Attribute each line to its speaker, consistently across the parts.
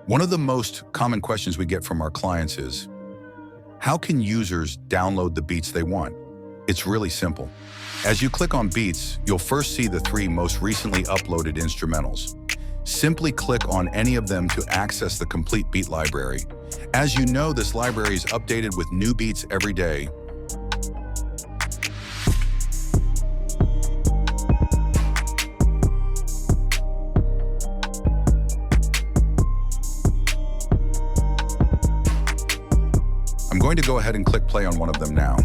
Speaker 1: One of the most common questions we get from our clients is, how can users download the beats they want? It's really simple. As you click on beats, you'll first see the 3 most recently uploaded instrumentals. Simply click on any of them to access the complete beat library. As you know, this library is updated with new beats every day. I'm going to go ahead and click play on one of them now.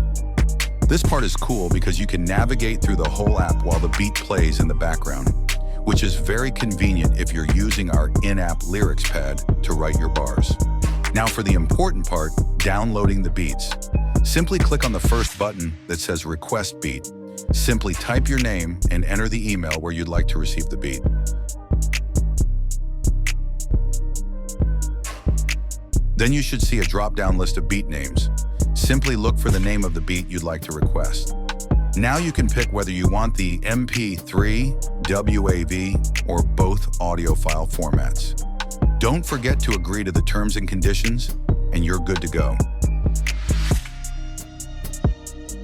Speaker 1: This part is cool because you can navigate through the whole app while the beat plays in the background, which is very convenient if you're using our in-app lyrics pad to write your bars. Now for the important part, downloading the beats. Simply click on the first button that says Request Beat. Simply type your name and enter the email where you'd like to receive the beat. Then you should see a drop-down list of beat names. Simply look for the name of the beat you'd like to request. Now you can pick whether you want the MP3, WAV, or both audio file formats. Don't forget to agree to the terms and conditions, and you're good to go.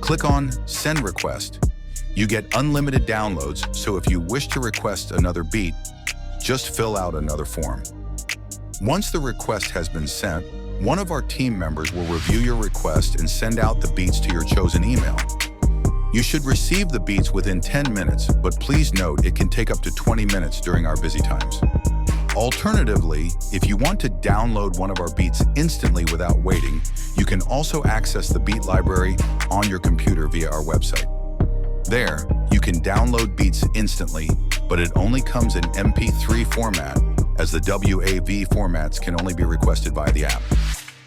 Speaker 1: Click on Send Request. You get unlimited downloads, so if you wish to request another beat, just fill out another form. Once the request has been sent, one of our team members will review your request and send out the beats to your chosen email. You should receive the beats within 10 minutes, but please note it can take up to 20 minutes during our busy times. Alternatively, if you want to download one of our beats instantly without waiting, you can also access the beat library on your computer via our website. There, you can download beats instantly, but it only comes in MP3 format, as the WAV formats can only be requested via the app.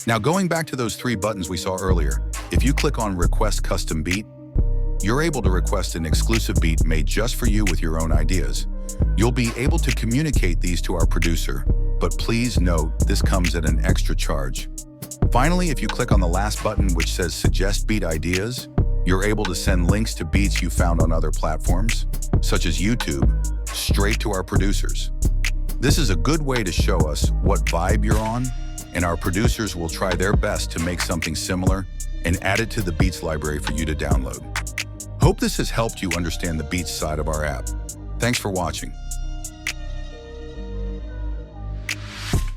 Speaker 1: Now going back to those 3 buttons we saw earlier, if you click on Request Custom Beat, you're able to request an exclusive beat made just for you with your own ideas. You'll be able to communicate these to our producer, but please note this comes at an extra charge. Finally, if you click on the last button which says Suggest Beat Ideas, you're able to send links to beats you found on other platforms, such as YouTube, straight to our producers. This is a good way to show us what vibe you're on, and our producers will try their best to make something similar and add it to the Beats library for you to download. Hope this has helped you understand the Beats side of our app. Thanks for watching.